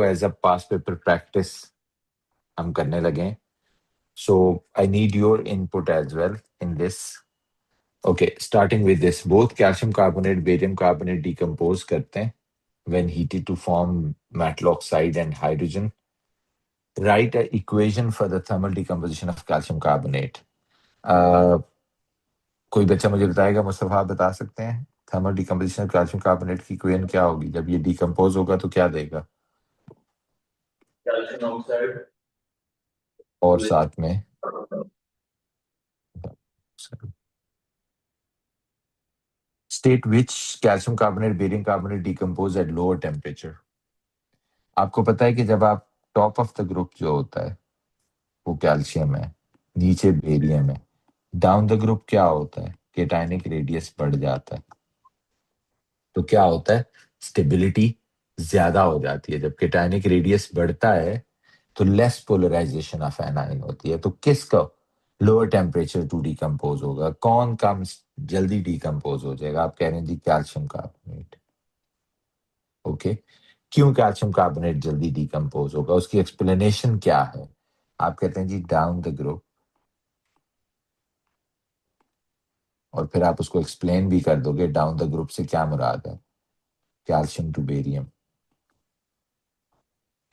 As a past paper practice हम करने लगे, so I need your input as well in this. Okay, starting with this, both calcium carbonate barium carbonate decompose करते हैं when heated to form metal oxide and hydrogen. Write an equation for the thermal decomposition of calcium carbonate. कोई बच्चा मुझे बताएगा? मुस्तफा, आप बता सकते हैं thermal decomposition of calcium carbonate की इक्वेशन क्या होगी? जब ये डिकम्पोज होगा तो क्या देगा? कैल्शियम ऑक्साइड और साथ में state which calcium carbonate barium carbonate decompose at lower temperature. आपको पता है कि जब आप टॉप ऑफ द ग्रुप जो होता है वो कैल्शियम है, नीचे बेरियम है, डाउन द ग्रुप क्या होता है? केटायनिक रेडियस बढ़ जाता है। तो क्या होता है? स्टेबिलिटी ज्यादा हो जाती है। जब केटायनिक रेडियस बढ़ता है तो लेस पोलराइजेशन ऑफ एनाइन होती है। तो किसका लोअर टेम्परेचर टू डिकम्पोज होगा? कौन कम जल्दी डिकम्पोज हो जाएगा? आप कह रहे हैं जी कैल्शियम कार्बोनेट। ओके, क्यों कैल्शियम कार्बोनेट जल्दी डिकम्पोज होगा? उसकी एक्सप्लेनेशन क्या है? आप कहते हैं जी डाउन द ग्रुप, और फिर आप उसको एक्सप्लेन भी कर दोगे डाउन द ग्रुप से क्या मुराद है। Calcium to barium,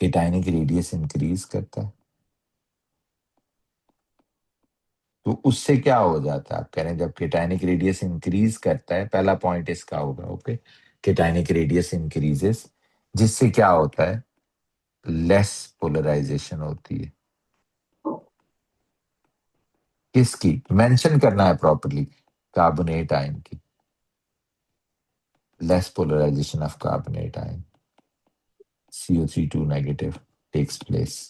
cationic radius increase करता है, तो उससे क्या हो जाता है? आप कह रहे हैं जब केटायनिक रेडियस इंक्रीज करता है, पहला पॉइंट इसका होगा। ओके, केटायनिक रेडियस इंक्रीजेस, जिससे क्या होता है? लेस पोलराइजेशन होती है। किसकी? मेंशन करना है प्रॉपर्ली, कार्बोनेट आयन की। Less polarisation of carbonate ion, CO3 negative takes place।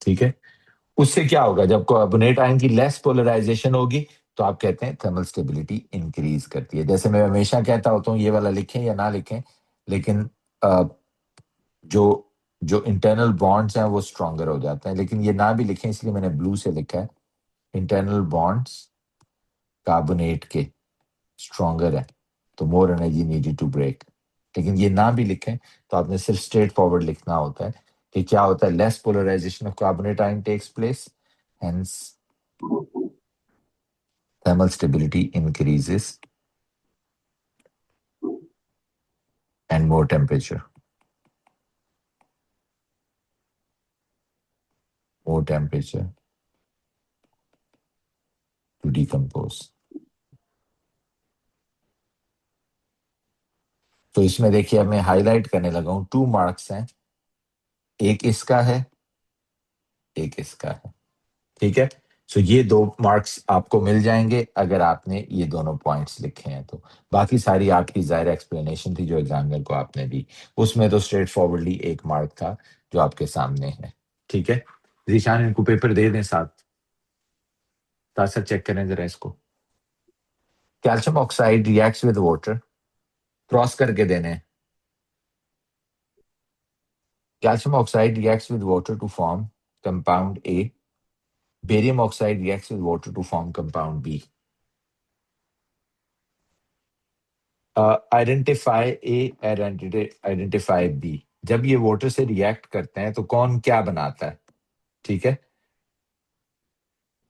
ठीक है, उससे क्या होगा? जब कार्बोनेट आयन की लेस पोलराइजेशन होगी तो आप कहते हैं थर्मल स्टेबिलिटी इंक्रीज करती है। जैसे मैं हमेशा कहता होता हूँ, ये वाला लिखें या ना लिखें, लेकिन जो जो इंटरनल बॉन्ड्स हैं वो स्ट्रॉन्गर हो जाते हैं। लेकिन ये ना भी लिखें, इसलिए मैंने ब्लू से लिखा है। इंटरनल बॉन्ड्स कार्बोनेट के स्ट्रॉन्गर है, तो more energy needed to break. लेकिन ये ना भी लिखें तो आपने सिर्फ स्ट्रेट फॉरवर्ड लिखना होता है कि क्या होता है? Less polarisation of carbonate ion takes place, hence thermal stability increases and more temperature to decompose। तो इसमें देखिए अब मैं हाईलाइट करने लगा हूं, 2 मार्क्स हैं, एक इसका है, एक इसका है। ठीक है, सो ये 2 मार्क्स आपको मिल जाएंगे अगर आपने ये दोनों पॉइंट्स लिखे हैं। तो बाकी सारी आपकी जाहिर एक्सप्लेनेशन थी जो एग्जामिनर को आपने दी, उसमें तो स्ट्रेट फॉरवर्डली 1 मार्क था जो आपके सामने है। ठीक है, जीशान इनको पेपर दे दें, साथ चेक करें जरा इसको। Calcium oxide reacts with water, cross करके देने। Calcium oxide reacts with water to form compound A, barium oxide reacts with water to form compound B. Identify A, identify B. जब ये वाटर से रिएक्ट करते हैं तो कौन क्या बनाता है? ठीक है,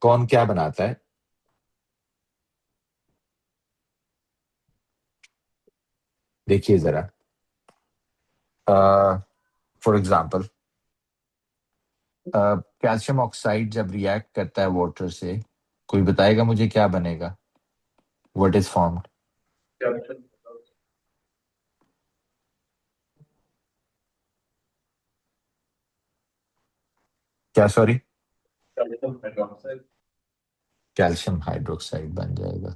कौन क्या बनाता है? देखिए जरा, फॉर एग्जाम्पल कैल्शियम ऑक्साइड जब रिएक्ट करता है वाटर से, कोई बताएगा मुझे क्या बनेगा? What is formed? क्या? सॉरी, कैल्शियम हाइड्रोक्साइड बन जाएगा।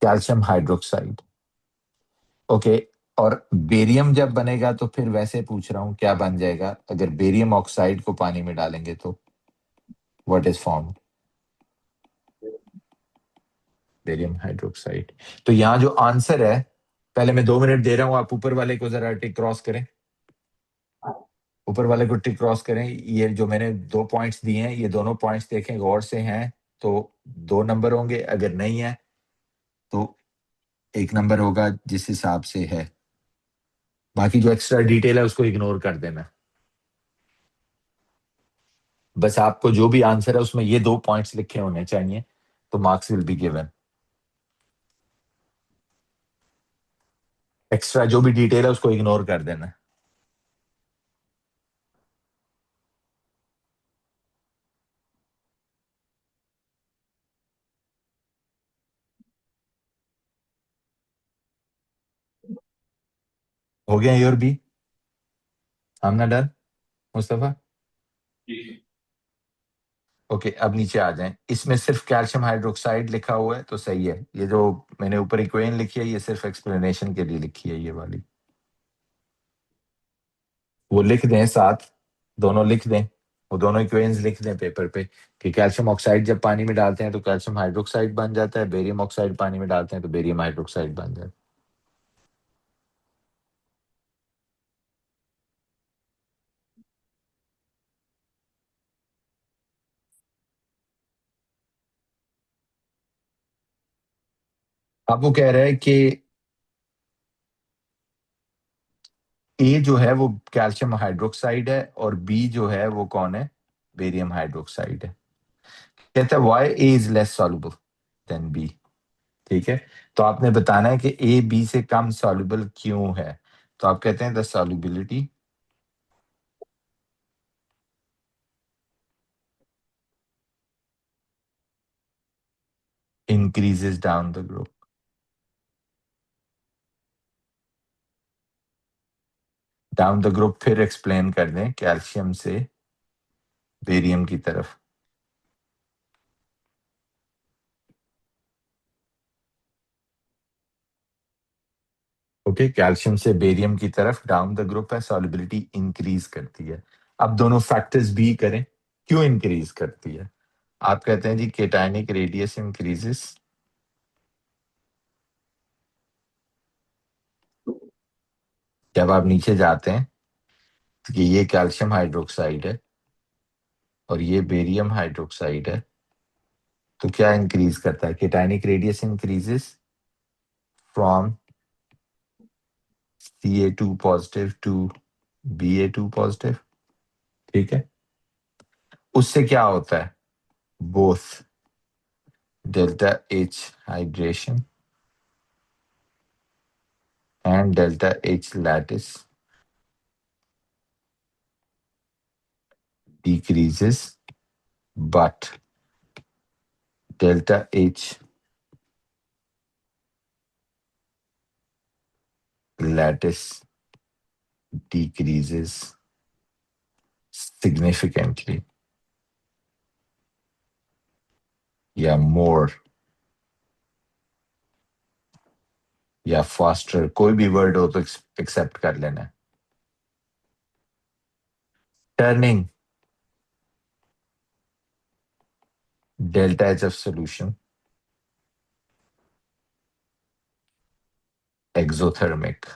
Calcium hydroxide. ओके, और बेरियम जब बनेगा तो फिर वैसे पूछ रहा हूं क्या बन जाएगा? अगर बेरियम ऑक्साइड को पानी में डालेंगे तो what is formed? Barium hydroxide. तो यहां जो आंसर है, पहले मैं 2 मिनट दे रहा हूं, आप ऊपर वाले को जरा टिक क्रॉस करें। ऊपर वाले को टिक क्रॉस करें। ये जो मैंने 2 पॉइंट्स दिए हैं, ये दोनों पॉइंट्स देखें गौर से हैं तो 2 नंबर होंगे, अगर नहीं है तो 1 नंबर होगा, जिस हिसाब से है। बाकी जो एक्स्ट्रा डिटेल है उसको इग्नोर कर देना। बस आपको जो भी आंसर है उसमें ये 2 पॉइंट्स लिखे होने चाहिए, तो marks will be given. Extra जो भी डिटेल है उसको इग्नोर कर देना। हो गया ए और बी? आमना डन? मुस्तफा? ओके, अब नीचे आ जाएं। इसमें सिर्फ कैल्शियम हाइड्रोक्साइड लिखा हुआ है तो सही है। ये जो मैंने ऊपर इक्वेशन लिखी है ये सिर्फ एक्सप्लेनेशन के लिए लिखी है, ये वाली वो लिख दें साथ, दोनों लिख दें, वो दोनों इक्वेशंस लिख दें पेपर पे कि कैल्शियम ऑक्साइड जब पानी में डालते हैं तो कैल्शियम हाइड्रोक्साइड बन जाता है, बेरियम ऑक्साइड पानी में डालते हैं तो बेरियम हाइड्रोक्साइड बन जाता है। अब वो कह रहा है कि ए जो है वो कैल्शियम हाइड्रोक्साइड है और बी जो है वो कौन है? बेरियम हाइड्रोक्साइड है। कहता है why A is less soluble than B. ठीक है, तो आपने बताना है कि ए बी से कम सॉल्युबल क्यों है। तो आप कहते हैं the solubility increases down the group. Down the group फिर एक्सप्लेन कर दें कैल्शियम से बेरियम की तरफ। ओके, कैल्शियम से बेरियम की तरफ डाउन द ग्रुप है, सॉल्युबिलिटी इंक्रीज करती है। अब दोनों फैक्टर्स भी करें, क्यों इंक्रीज करती है? आप कहते हैं जी केटायनिक रेडियस इंक्रीजेस। जब आप नीचे जाते हैं तो ये कैल्शियम हाइड्रोक्साइड है और ये बेरियम हाइड्रोक्साइड है, तो क्या इंक्रीज करता है? Cationic radius increases from Ca2 positive to Ba2 positive. ठीक है, उससे क्या होता है? Both delta H hydration and delta H lattice decreases, but delta H lattice decreases significantly या more या faster, कोई भी वर्ड हो तो एक्सेप्ट कर लेना। Turning delta H of solution exothermic,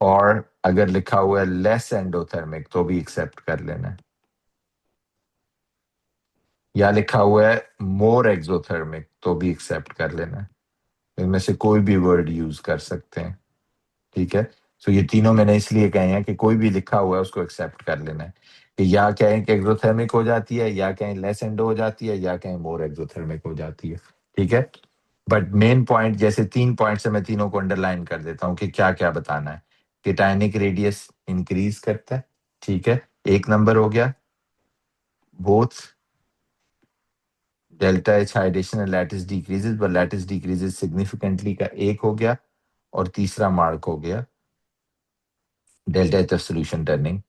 और अगर लिखा हुआ है लेस एंडोथर्मिक तो भी एक्सेप्ट कर लेना है, या लिखा हुआ है मोर एक्सोथर्मिक तो भी एक्सेप्ट कर लेना है। इनमें से कोई भी वर्ड यूज कर सकते हैं। ठीक है, तो ये तीनों मैंने इसलिए कहे हैं कि कोई भी लिखा हुआ है उसको एक्सेप्ट कर लेना है कि या कहें कि एक्सोथर्मिक हो जाती है, या कहें लेस एंडो हो जाती है, या कहें मोर एक्सोथर्मिक हो जाती है। ठीक है, बट मेन पॉइंट जैसे 3 पॉइंट से मैं तीनों को अंडरलाइन कर देता हूँ कि क्या क्या बताना है। केटायनिक रेडियस इंक्रीज करता है। ठीक है, 1 नंबर हो गया। Both delta H hydration and lattice decreases, but lattice decreases significantly का 1 हो गया। और तीसरा मार्क हो गया delta H of solution turning.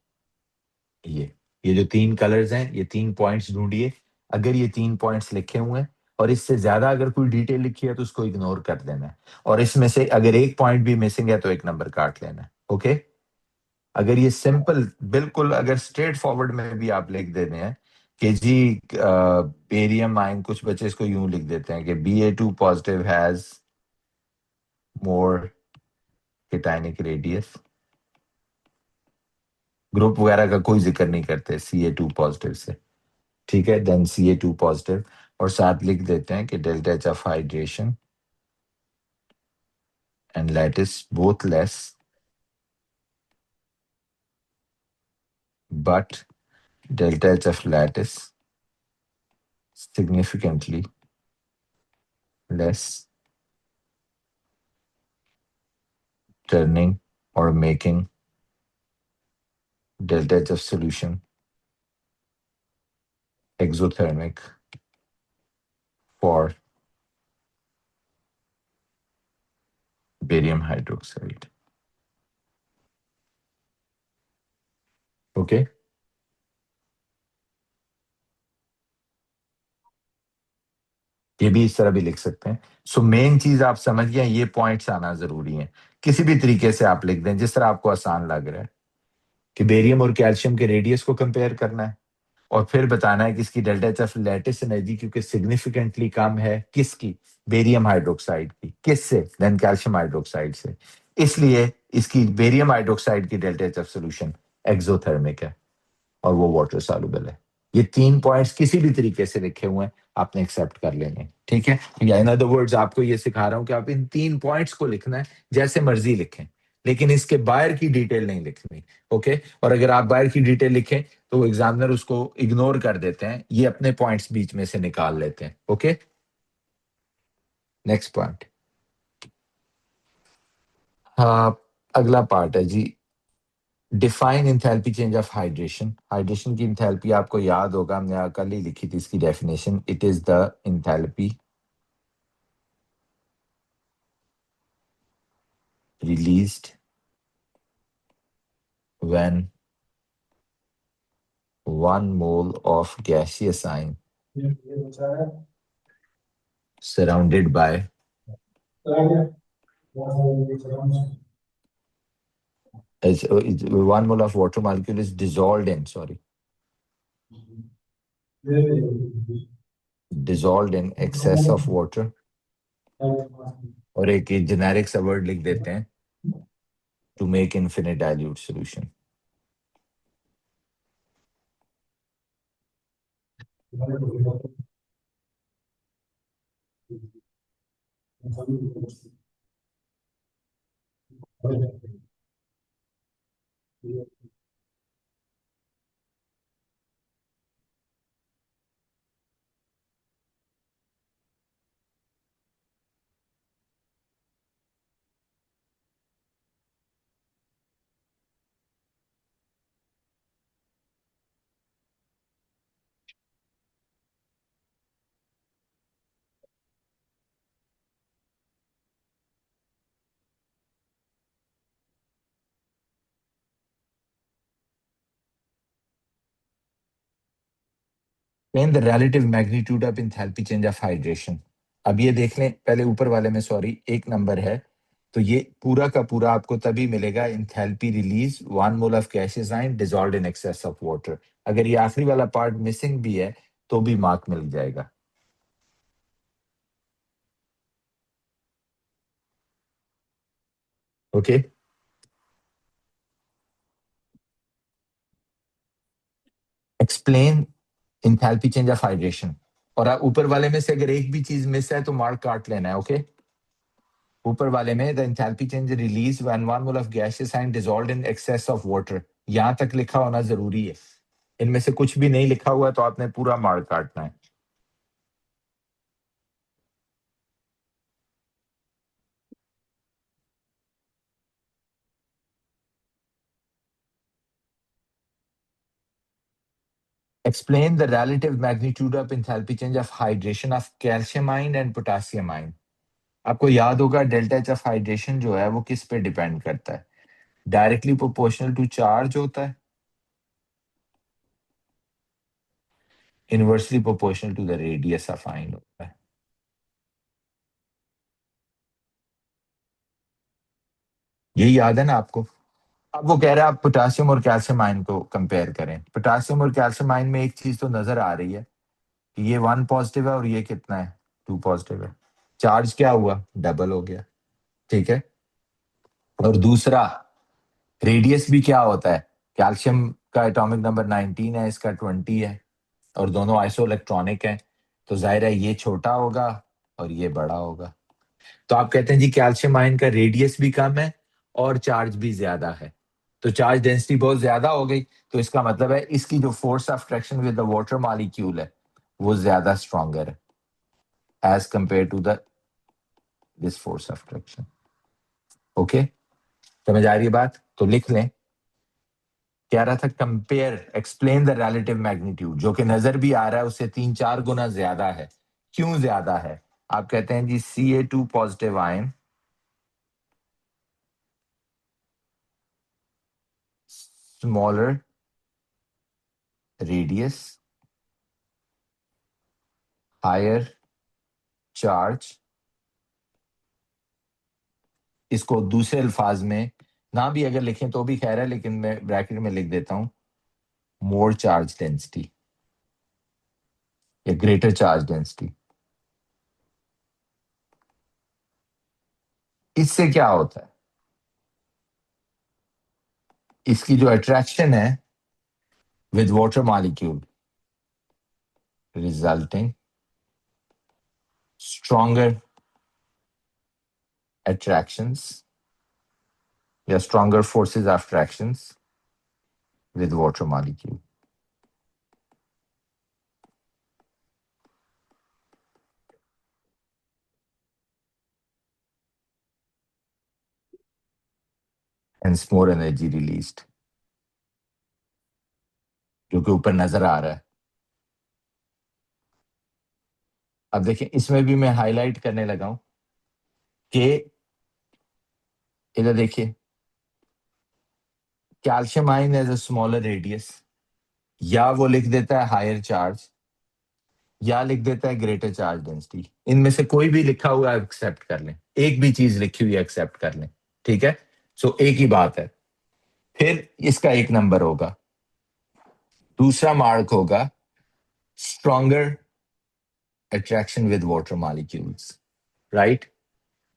ये जो 3 कलर्स हैं, ये 3 पॉइंट्स ढूंढिए। अगर ये 3 पॉइंट्स लिखे हुए हैं और इससे ज्यादा अगर कोई डिटेल लिखी है तो उसको इग्नोर कर देना है, और इसमें से अगर 1 पॉइंट भी मिसिंग है तो 1 नंबर काट लेना है। ओके, अगर ये सिंपल बिल्कुल अगर स्ट्रेट फॉरवर्ड में भी आप लिख देते हैं कि जी बेरियम आयन, कुछ बच्चे इसको यूं लिख देते हैं कि Ba2 positive has more cationic radius, group वगैरह का कोई जिक्र नहीं करते Ca2 पॉजिटिव से, ठीक है। देन Ca2 पॉजिटिव, और साथ लिख देते हैं कि delta H of hydration and lattice both less, but delta H of lattice significantly less, turning or making delta H of solution exothermic for barium hydroxide. Okay, ये भी इस तरह भी लिख सकते हैं। सो मेन चीज आप समझ गए, ये पॉइंट्स आना जरूरी है। किसी भी तरीके से आप लिख दें जिस तरह आपको आसान लग रहा है, कि बेरियम और कैल्शियम के रेडियस को कंपेयर करना है, और फिर बताना है कि इसकी delta H of lattice energy क्योंकि सिग्निफिकेंटली कम है किसकी, बेरियम हाइड्रोक्साइड की, किससे, देन कैल्शियम हाइड्रोक्साइड से, इसलिए इसकी बेरियम हाइड्रोक्साइड की delta H of solution exothermic है और वो वाटर सॉल्युबल है। ये 3 पॉइंट्स किसी भी तरीके से लिखे हुए हैं, आपने एक्सेप्ट कर लेने, ठीक है। या इन अदर वर्ड्स आपको ये सिखा रहा हूं कि आप इन 3 पॉइंट्स को लिखना है, जैसे मर्जी लिखें, लेकिन इसके बाहर की डिटेल नहीं लिखनी, ओके। और अगर आप बाहर की डिटेल लिखें तो एग्जामिनर उसको इग्नोर कर देते हैं, ये अपने पॉइंट्स बीच में से निकाल लेते हैं, ओके। नेक्स्ट पॉइंट, हाँ, अगला पार्ट है जी, define enthalpy change of hydration. Hydration की इंथैल्पी आपको याद होगा, हमने कल ही लिखी थी इसकी definition, it is the enthalpy released when 1 mole of gaseous ion surrounded by as 1 mole of water molecule is dissolved in, sorry, dissolved in excess of water, और एक जेनेरिक सा वर्ड लिख देते हैं, to make infinite dilute solution. Explain the relative magnitude of enthalpy change of hydration। अब ये देख लें, पहले ऊपर वाले में सॉरी एक नंबर है, तो ये पूरा का पूरा आपको तभी मिलेगा, enthalpy release 1 mole of gaseous ion dissolved in excess of water। अगर ये आखिरी वाला पार्ट मिसिंग भी है तो भी मार्क मिल जाएगा, okay. Explain enthalpy change of hydration, और ऊपर वाले में से अगर एक भी चीज मिस है तो मार्क काट लेना है, ओके। ऊपर वाले में the enthalpy change release when 1 mole of gaseous ion dissolved in excess of water, यहां तक लिखा होना जरूरी है। इनमें से कुछ भी नहीं लिखा हुआ तो आपने पूरा मार्क काटना है। Explain the relative magnitude of enthalpy change of hydration of calcium ion and potassium ion। आपको याद होगा डेल्टा एच ऑफ हाइड्रेशन जो है वो किस पे डिपेंड करता है, डायरेक्टली प्रोपोर्शनल टू चार्ज होता है, inversely proportional to the radius of ion होता है। यही याद है ना आपको। अब वो कह रहा है आप पोटासियम और कैल्शियम आयन को कंपेयर करें। पोटासियम और कैल्शियम आयन में एक चीज तो नजर आ रही है कि ये 1 पॉजिटिव है और ये कितना है, 2 पॉजिटिव है। चार्ज क्या हुआ, डबल हो गया, ठीक है। और दूसरा, रेडियस भी क्या होता है, कैल्शियम का एटॉमिक नंबर 19 है, इसका 20 है, और दोनों आइसो इलेक्ट्रॉनिक है, तो जाहिर है ये छोटा होगा और ये बड़ा होगा। तो आप कहते हैं जी कैल्शियम आयन का रेडियस भी कम है और चार्ज भी ज्यादा है, तो चार्ज डेंसिटी बहुत ज्यादा हो गई, तो इसका मतलब है इसकी जो force of attraction with the water molecule है वो ज्यादा स्ट्रॉन्गर है as compare to the this force of attraction. Okay, समझ आ रही है बात? तो लिख लें, कह रहा था compare explain the relative magnitude, जो कि नजर भी आ रहा है उससे 3-4 गुना ज्यादा है। क्यों ज्यादा है? आप कहते हैं जी Ca2 positive ion smaller radius higher charge, इसको दूसरे अल्फाज में ना भी अगर लिखें तो भी खैर है, लेकिन मैं ब्रैकेट में लिख देता हूं मोर चार्ज डेंसिटी या ग्रेटर चार्ज डेंसिटी। इससे क्या होता है? इसकी जो अट्रैक्शन है with water molecule resulting stronger attractions या stronger forces of attractions with water molecule hence more energy released, जो कि ऊपर नजर आ रहा है। अब देखिए इसमें भी मैं हाईलाइट करने लगा हूं कि इधर देखिए calcium ion as a smaller radius, या वो लिख देता है हायर चार्ज या लिख देता है ग्रेटर चार्ज डेंसिटी, इनमें से कोई भी लिखा हुआ एक्सेप्ट कर लें, एक भी चीज लिखी हुई एक्सेप्ट कर लें, ठीक है? सो एक ही बात है, फिर इसका एक नंबर होगा, दूसरा मार्क होगा stronger attraction with water molecules, right?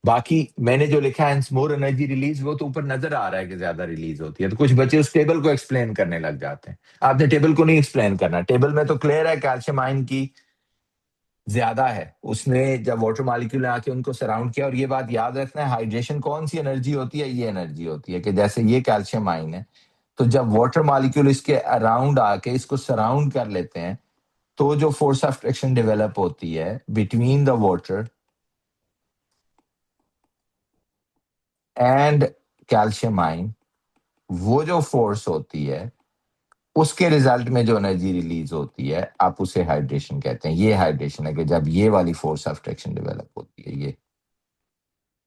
बाकी मैंने जो लिखा है मोर एनर्जी रिलीज, वो तो ऊपर नजर आ रहा है कि ज्यादा रिलीज होती है, तो कुछ बच्चे उस टेबल को एक्सप्लेन करने लग जाते हैं। आपने टेबल को नहीं एक्सप्लेन करना, टेबल में तो क्लियर है कैल्शियम आयन की ज्यादा है, उसने जब वाटर मॉलिक्यूल आके उनको सराउंड किया, और ये बात याद रखना है हाइड्रेशन कौन सी एनर्जी होती है, ये एनर्जी होती है कि जैसे ये कैल्शियम आयन है, तो जब वाटर मॉलिक्यूल इसके अराउंड आके इसको सराउंड कर लेते हैं, तो जो फोर्स ऑफ अट्रैक्शन डेवलप होती है between the water and calcium ion, वो जो फोर्स होती है उसके रिजल्ट में जो एनर्जी रिलीज होती है आप उसे हाइड्रेशन कहते हैं। ये हाइड्रेशन है कि जब ये वाली फोर्स ऑफ अट्रैक्शन डेवलप होती है ये,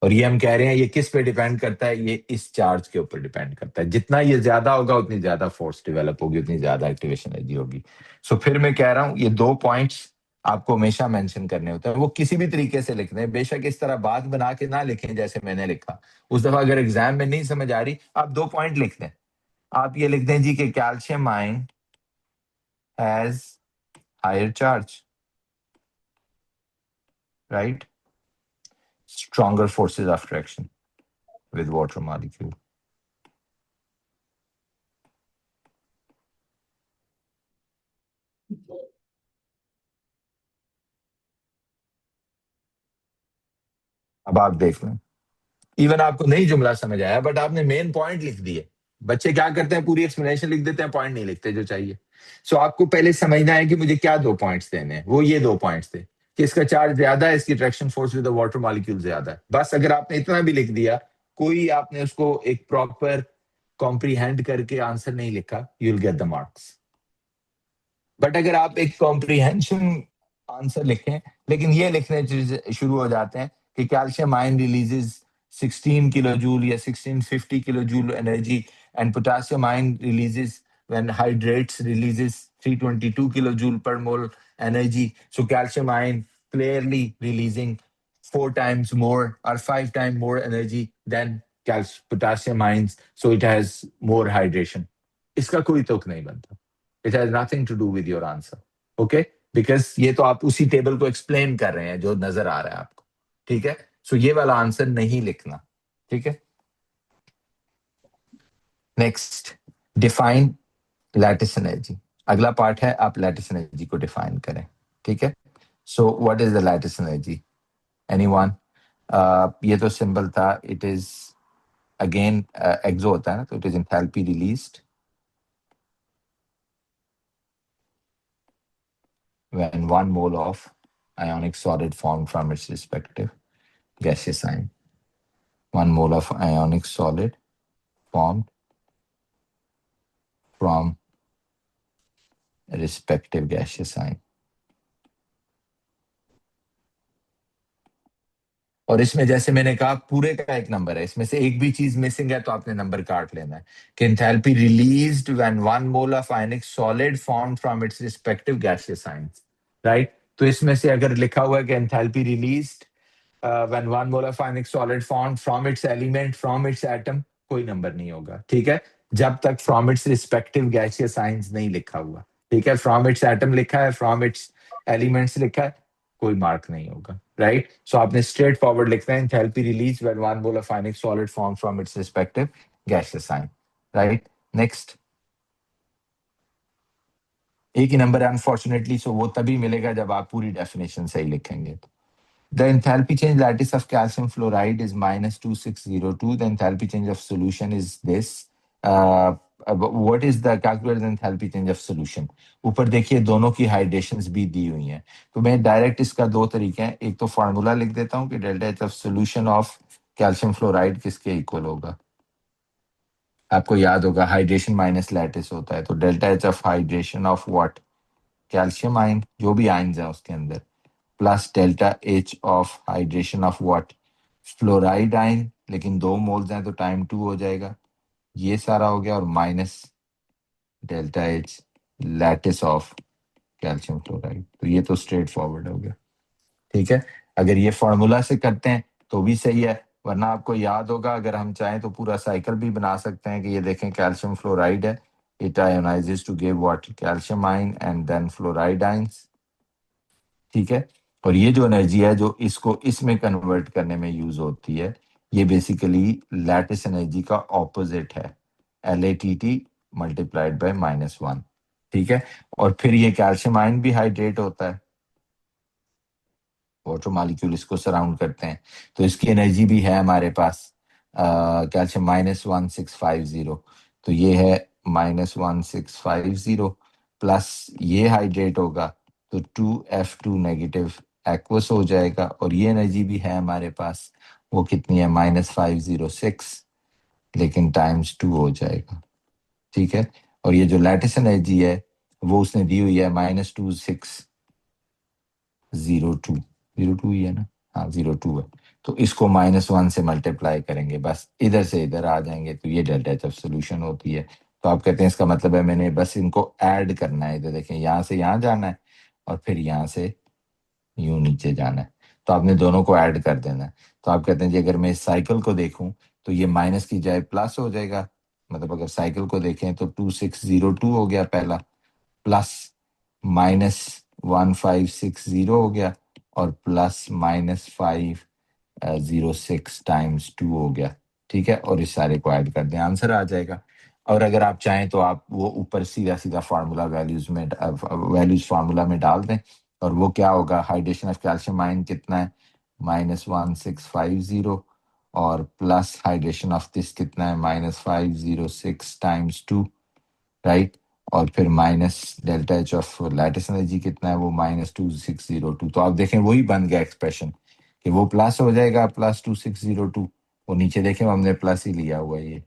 और ये हम कह रहे हैं ये किस पे डिपेंड करता है, ये इस चार्ज के ऊपर डिपेंड करता है, जितना ये ज्यादा होगा उतनी ज्यादा फोर्स डेवलप होगी, उतनी ज्यादा एक्टिवेशन एनर्जी होगी। सो फिर मैं कह रहा हूं ये 2 पॉइंट्स आपको हमेशा मेंशन करने होते हैं, वो किसी भी तरीके से लिख दें, बेशक इस तरह बात बना के ना लिखें जैसे मैंने लिखा उस दफा, अगर एग्जाम में नहीं समझ आ रही आप 2 पॉइंट लिख दें। आप ये लिख दें जी कि calcium ion has higher charge, right, stronger forces of attraction with water molecule. अब आप देख लें, इवन आपको नहीं जुमला समझ आया बट आपने मेन पॉइंट लिख दिए। बच्चे क्या करते हैं, पूरी एक्सप्लेनेशन लिख देते हैं, पॉइंट नहीं लिखते जो चाहिए। सो आपको पहले समझना है कि मुझे क्या 2 पॉइंट्स देने हैं, वो ये 2 पॉइंट्स थे कि इसका चार्ज ज्यादा है, इसकी attraction force with the water molecule ज्यादा है। बस अगर आपने इतना भी लिख दिया, कोई आपने उसको एक प्रॉपर कॉम्प्रीहेंड करके आंसर नहीं लिखा, you will get the marks. But अगर आप एक कॉम्प्रीहेंशन आंसर लिखें लेकिन ये लिखने शुरू हो जाते हैं कि calcium ion releases 16 kilo joule या 1650 kilo joule energy, and potassium ion releases when hydrates releases 322 kilo joule पर मोल energy. So calcium ion clearly releasing 4 times more or 5 times more energy than potassium ions. So it has more hydration. इसका कोई तुक नहीं बनता। It has nothing to do with your answer, okay? Because ये तो आप उसी टेबल को एक्सप्लेन कर रहे हैं जो नजर आ रहा है आपको, ठीक है? सो ये वाला आंसर नहीं लिखना, ठीक है? Next, define lattice energy. अगला पार्ट है आप लैटिस एनर्जी को डिफाइन करें, ठीक है। So what is the lattice energy, anyone? ये तो सिंपल था, इट इज अगेन एक्सो होता है ना, तो it is enthalpy released when 1 mole of ionic solid formed from its respective gaseous sign. 1 mole of ionic solid formed from respective gaseous sign. और इसमें जैसे मैंने कहा पूरे का एक नंबर है, इसमें से एक भी चीज मिसिंग है तो आपने नंबर काट लेना है कि enthalpy released when 1 mole of ionic solid formed from its respective gaseous signs, right? तो इसमें से अगर लिखा हुआ है कि enthalpy released when 1 mole of ionic solid formed from its element from its atom, कोई नंबर नहीं होगा, ठीक है, जब तक from its respective gaseous signs नहीं लिखा हुआ, ठीक है। from its atom लिखा है, from its elements लिखा है, कोई मार्क नहीं होगा, राइट? सो आपने स्ट्रेट फॉरवर्ड लिखना है enthalpy release when 1 mole of ionic solid formed from its respective gaseous sign, right? Next, एक ही नंबर है अनफॉर्चुनेटली, सो वो तभी मिलेगा जब आप पूरी डेफिनेशन सही लिखेंगे। The enthalpy change lattice of calcium fluoride is minus 2602. The enthalpy change of solution is this. What is the calculated enthalpy change of solution? ऊपर देखिए दोनों की हाइड्रेशंस भी दी हुई हैं, तो मैं डायरेक्ट इसका दो तरीके हैं, एक तो फार्मूला लिख देता हूँ कि delta H of solution of calcium fluoride किसके इक्वल होगा। आपको याद होगा हाइड्रेशन माइनस लैटिस होता है, तो delta H of hydration of what, calcium ion, जो भी आयन्स हैं उसके अंदर, plus delta H of hydration of what, fluoride ion, लेकिन 2 मोल्स हैं तो टाइम 2 हो जाएगा, ये सारा हो गया, और minus delta H lattice of calcium fluoride. तो ये तो स्ट्रेट फॉरवर्ड हो गया, ठीक है। अगर ये फॉर्मूला से करते हैं तो भी सही है, वरना आपको याद होगा अगर हम चाहें तो पूरा साइकिल भी बना सकते हैं कि ये देखें कैल्शियम फ्लोराइड है, it ionises to give what, calcium ion and then fluoride ions, ठीक है। और ये जो एनर्जी है जो इसको इसमें कन्वर्ट करने में यूज होती है, ये बेसिकली लैटिस एनर्जी का ऑपोजिट है, LATT मल्टीप्लाइड बाय -1, ठीक है। और फिर ये कैल्शियम आयन भी हाइड्रेट होता है, वाटर मॉलिक्यूल इसको सराउंड करते हैं, तो इसकी एनर्जी भी है हमारे पास कैल्शियम -1650, तो ये है -1650 प्लस ये हाइड्रेट होगा तो 2F2 नेगेटिव एक्वस हो जाएगा, और ये एनर्जी भी है हमारे पास, वो कितनी है -506, लेकिन टाइम्स 2 हो जाएगा, ठीक है। और ये जो लैटिस एनर्जी है वो उसने दी हुई है -2602, 02 ही है ना, हाँ 02 है, तो इसको -1 से मल्टीप्लाई करेंगे, बस इधर से इधर आ जाएंगे, तो ये डेल्टा एच ऑफ सोल्यूशन होती है। तो आप कहते हैं इसका मतलब है मैंने बस इनको ऐड करना है, इधर देखें यहाँ से यहाँ जाना है और फिर यहाँ से यूं नीचे जाना है, तो आपने दोनों को ऐड कर देना है। तो आप कहते हैं जी अगर मैं इस साइकिल को देखूं तो ये माइनस की जाए प्लस हो जाएगा, मतलब अगर साइकिल को देखें तो 2602 हो गया पहला, प्लस -1560 हो गया, और प्लस -506 टाइम्स 2 हो गया, ठीक है। और इस सारे को ऐड कर दें, आंसर आ जाएगा। और अगर आप चाहें तो आप वो ऊपर सीधा सीधा फार्मूला वैल्यूज फार्मूला में डाल दें, और वो क्या होगा, हाइड्रेशन ऑफ कैल्शियम आयन कितना है -1650, और प्लस हाइड्रेशन ऑफ दिस कितना है -506 टाइम्स 2, राइट। और फिर minus delta H of lattice energy कितना है, वो -2602। तो आप देखें वही बन गया एक्सप्रेशन कि वो प्लस हो जाएगा, +2602, वो नीचे देखें हमने प्लस ही लिया हुआ है ये,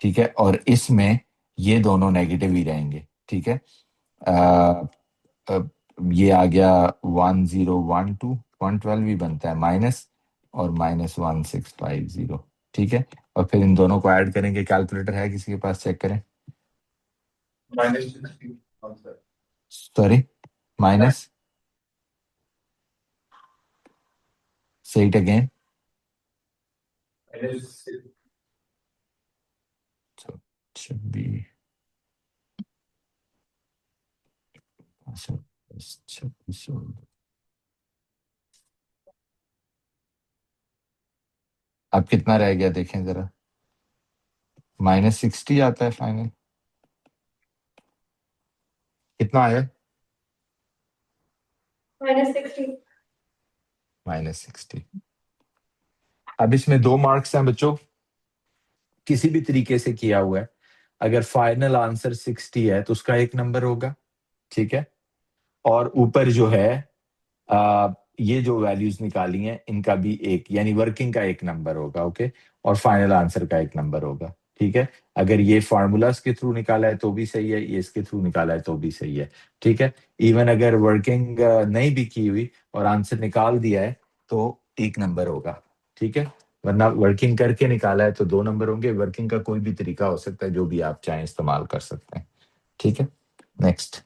ठीक है। और इसमें ये दोनों नेगेटिव ही रहेंगे, ठीक है। अ, अ, ये आ गया 1012, 112 भी बनता है माइनस, और -1650, ठीक है। और फिर इन दोनों को ऐड करेंगे, कैलकुलेटर है किसी के पास, चेक करें। Sorry, minus, say it again. So it should be 26। अब कितना रह गया देखें जरा, -60 आता है फाइनल। कितना आया? -60। -60। अब इसमें 2 मार्क्स हैं बच्चों, किसी भी तरीके से किया हुआ है। अगर फाइनल आंसर 60 है तो उसका 1 नंबर होगा, ठीक है। और ऊपर जो है ये जो वैल्यूज निकाली हैं इनका भी एक, यानी वर्किंग का 1 नंबर होगा, ओके। और फाइनल आंसर का 1 नंबर होगा, ठीक है। अगर ये फार्मूलाज के थ्रू निकाला है तो भी सही है, ये इसके थ्रू निकाला है तो भी सही है, ठीक है। इवन अगर वर्किंग नहीं भी की हुई और आंसर निकाल दिया है तो 1 नंबर होगा, ठीक है। वरना वर्किंग करके निकाला है तो 2 नंबर होंगे। वर्किंग का कोई भी तरीका हो सकता है, जो भी आप चाहें इस्तेमाल कर सकते हैं, ठीक है। नेक्स्ट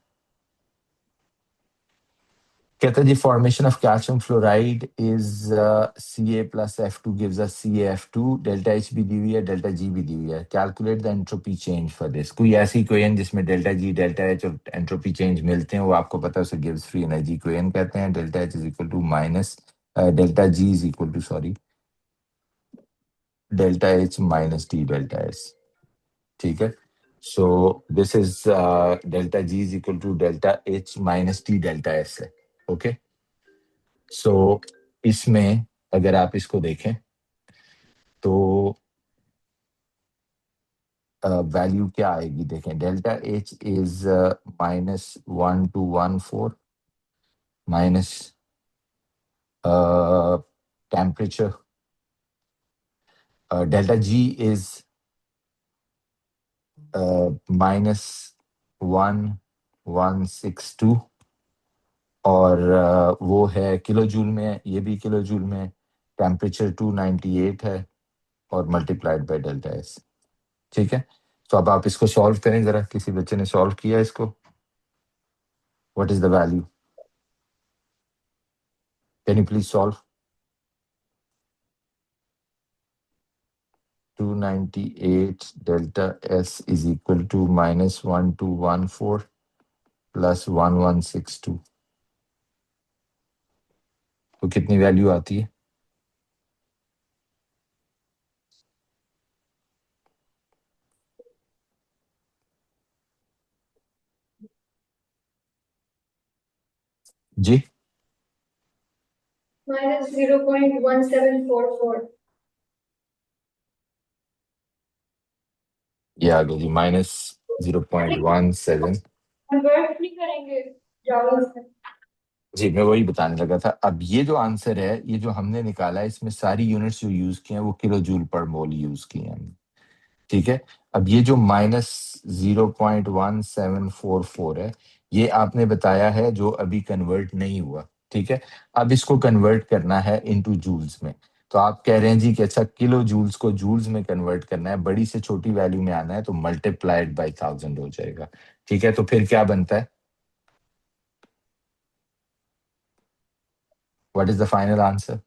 कहता है जी, formation of calcium fluoride is Ca plus F2 gives us CaF2, delta H भी दी हुई है, डेल्टा G भी दी हुई है। Calculate the entropy change for this. कोई ऐसी इक्वेशन जिसमें डेल्टा G, डेल्टा H और एंट्रोपी चेंज मिलते हैं, वो आपको पता है, उसे गिव्स फ्री एनर्जी इक्वेशन कहते हैं। Delta H is equal to minus delta G is equal to, sorry, delta H minus T delta S, ठीक है। So this is delta G is equal to delta H minus T delta S है, okay. So इसमें अगर आप इसको देखें तो value क्या आएगी, देखें। Delta H is -1214 minus temperature, delta G is -1162, और वो है किलो जूल में है, ये भी किलो जूल में है। टेम्परेचर 298 है और मल्टीप्लाइड बाय डेल्टा एस, ठीक है। तो अब आप इसको सॉल्व करें जरा, किसी बच्चे ने सॉल्व किया इसको। What is the value? Can you please solve? 298 delta S is equal to -1214 plus 1162, तो कितनी वैल्यू आती है जी? -0.1744। ये आ गया जी, -0.17। कन्वर्ट नहीं करेंगे जॉउल से? जी, मैं वही बताने लगा था। अब ये जो आंसर है, ये जो हमने निकाला है, इसमें सारी यूनिट्स जो यूज की हैं वो किलो जूल पर मोल यूज की हैं हमने, ठीक है। अब ये जो -0.1744 है, ये आपने बताया है जो अभी कन्वर्ट नहीं हुआ, ठीक है। अब इसको कन्वर्ट करना है इनटू जूल्स में। तो आप कह रहे हैं जी कि अच्छा, किलो जूल्स को जूल्स में कन्वर्ट करना है, बड़ी से छोटी वैल्यू में आना है, तो मल्टीप्लाइड बाय 1000 हो जाएगा, ठीक है। तो फिर क्या बनता है? What is the final answer?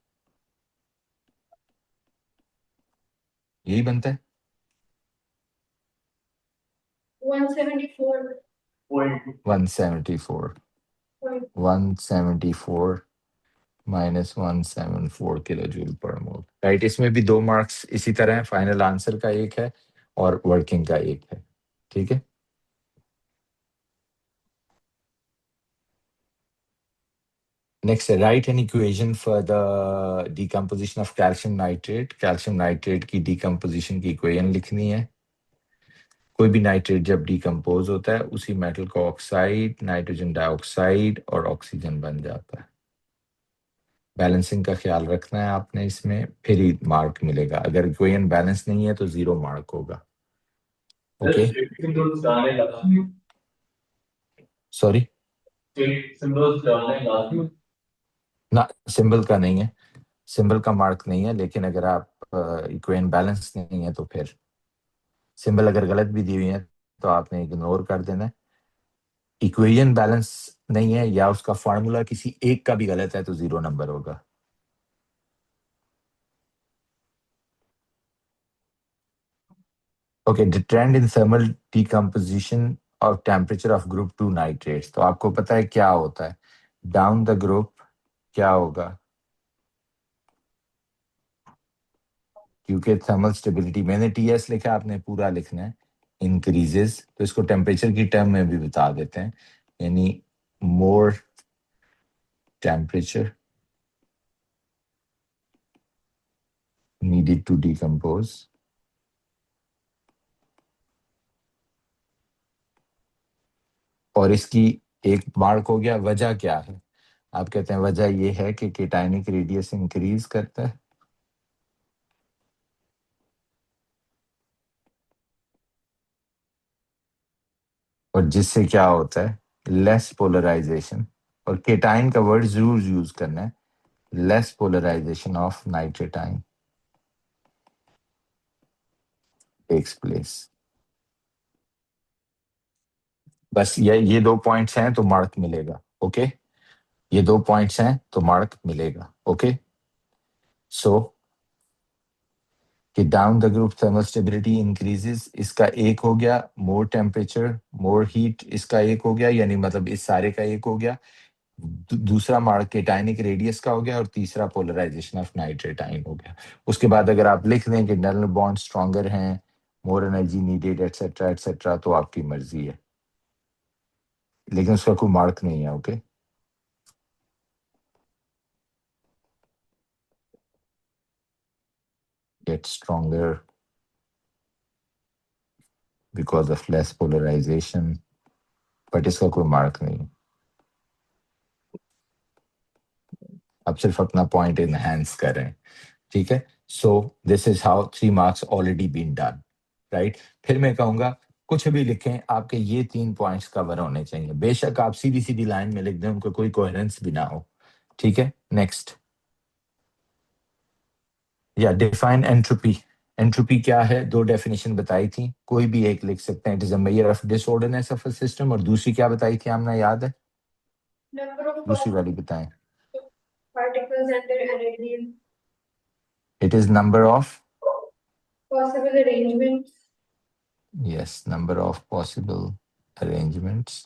यही बनता है 174। 174। 174 -174 किलो जूल पर मोल, राइट। इसमें भी 2 मार्क्स इसी तरह है, फाइनल आंसर का 1 है और वर्किंग का 1 है, ठीक है। नेक्स्ट है, right an equation for the decomposition of calcium nitrate. Calcium nitrate की डिकम्पोजिशन की इक्वेशन लिखनी है। कोई भी नाइट्रेट जब डिकम्पोज होता है, उसी मेटल का ऑक्साइड, नाइट्रोजन डाइऑक्साइड और ऑक्सीजन बन जाता है। बैलेंसिंग का ख्याल रखना है आपने इसमें, फिर ही मार्क मिलेगा। अगर इक्वेशन बैलेंस नहीं है तो 0 मार्क होगा, ओके। सॉरी, ना, सिंबल का नहीं है, सिंबल का मार्क नहीं है। लेकिन अगर आप इक्वेशन बैलेंस नहीं है तो फिर सिंबल अगर गलत भी दी हुई है तो आपने इग्नोर कर देना है। इक्वेशन बैलेंस नहीं है या उसका फॉर्मूला किसी एक का भी गलत है तो 0 नंबर होगा। Okay, the trend in thermal decomposition और टेम्परेचर ऑफ ग्रुप 2 नाइट्रेट्स। तो आपको पता है क्या होता है डाउन द ग्रुप, क्या होगा? क्योंकि थर्मल स्टेबिलिटी मैंने टीएस लिखा, आपने पूरा लिखना है, इंक्रीजेस, तो इसको टेम्परेचर की टर्म में भी बता देते हैं, यानी मोर टेम्परेचर needed to decompose. और इसकी एक मार्क हो गया। वजह क्या है? आप कहते हैं वजह ये है कि केटाइनिक रेडियस इंक्रीज करता है, और जिससे क्या होता है, लेस पोलराइजेशन, और केटाइन का वर्ड जरूर यूज करना है, less polarisation of nitrate ion takes place. बस ये 2 पॉइंट्स हैं तो मार्क मिलेगा। ओके, ये 2 पॉइंट्स हैं तो मार्क मिलेगा। ओके, सो कि down the group thermal stability increases, इसका एक हो गया, मोर टेम्परेचर मोर हीट, इसका एक हो गया, यानी मतलब इस सारे का एक हो गया। दूसरा मार्क केटाइनिक रेडियस का हो गया, और तीसरा पोलराइजेशन ऑफ नाइट्रेटाइन हो गया। उसके बाद अगर आप लिख दें कि नल बॉन्ड स्ट्रॉन्गर हैं, मोर एनर्जी नीडेड, एटसेट्रा एटसेट्रा, तो आपकी मर्जी है, लेकिन उसका कोई मार्क नहीं है। Okay, get stronger because of less polarisation, but इसका कोई मार्क नहीं है। आप सिर्फ अपना पॉइंट इनहेंस कर रहे हैं, ठीक है। So this is how 3 marks already been done, right. फिर मैं कहूंगा कुछ भी लिखें, आपके ये 3 पॉइंट्स कवर होने चाहिए। बेशक आप सीधी सीधी लाइन में लिख दें, उनको कोई कोहेरेंस भी ना हो, ठीक है। नेक्स्ट, या डिफाइन एंट्रोपी। एंट्रोपी क्या है? 2 डेफिनेशन बताई थी, कोई भी एक लिख सकते हैं। It is a measure of disorderness of a system, और दूसरी क्या बताई थी आपने, याद है? Number of दूसरी वाली बताएं। particles and their energies. It is number of, Possible arrangements yes, number of possible arrangements,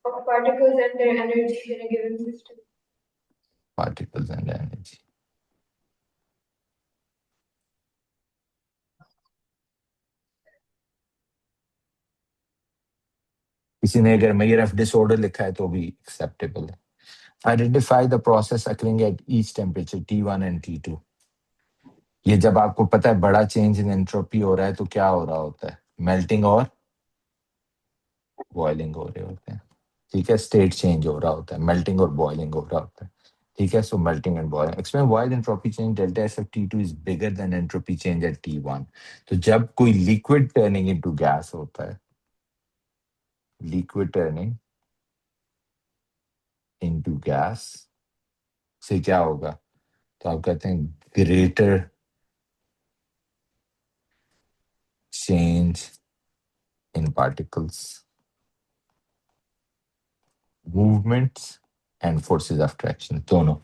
of particles and their energy in a given system. particles and energy. किसी ने अगर मेजर ऑफ डिसऑर्डर लिखा है तो भी एक्सेप्टेबल है। Identify the process occurring at each temperature T1 and T2। ये जब आपको पता है बड़ा चेंज इन एंट्रोपी हो रहा है तो क्या हो रहा होता है, मेल्टिंग और बॉइलिंग हो रहे होते हैं, ठीक है। स्टेट चेंज हो रहा होता है, मेल्टिंग और बॉइलिंग हो रहा होता है, ठीक है। So melting and boiling. Explain why the entropy change delta S of T2 is bigger than entropy change at T1। तो जब कोई लिक्विड टर्निंग इनटू गैस होता है, लिक्विड टर्निंग इनटू गैस से क्या होगा, तो आप कहते हैं greater change in particles, movements and forces of traction, दोनों,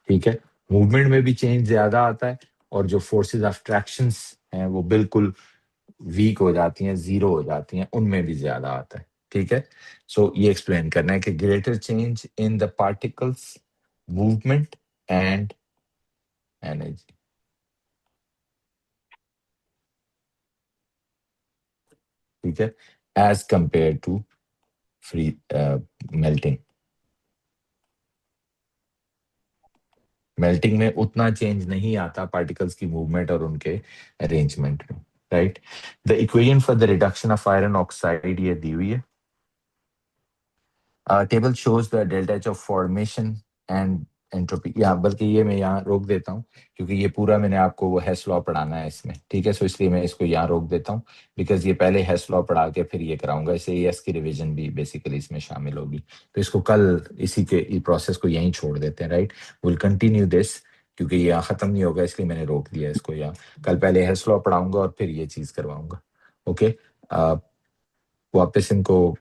ठीक है। मूवमेंट में भी चेंज ज्यादा आता है, और जो फोर्सेस ऑफ ट्रैक्शन हैं वो बिल्कुल वीक हो जाती हैं, जीरो हो जाती हैं, उनमें भी ज्यादा आता है, ठीक है। सो ये एक्सप्लेन करना है कि greater change in the particles, movement and energy, ठीक है, as compare to free melting. Melting में उतना चेंज नहीं आता पार्टिकल्स की मूवमेंट और उनके अरेंजमेंट में, right. The equation for the reduction of iron oxide ये दी हुई है। Table shows the delta H of formation and entropy. यहाँ बल्कि ये मैं यहाँ रोक देता हूँ, क्योंकि ये पूरा मैंने आपको वो हेस लॉ पढ़ाना है इसमें, ठीक है। सो इसलिए मैं इसको यहाँ रोक देता हूँ, बिकॉज ये पहले हेस लॉ पढ़ा के फिर ये कराऊंगा, इससे एएस की रिवीजन भी बेसिकली इसमें शामिल होगी। तो इसको कल इसी के प्रोसेस को यहीं छोड़ देते हैं, राइट। विल कंटिन्यू दिस, क्योंकि ये यहाँ खत्म नहीं होगा, इसलिए मैंने रोक दिया इसको यहाँ। कल पहले हेस लॉ पढ़ाऊंगा और फिर ये चीज करवाऊंगा। ओके, वापस इनको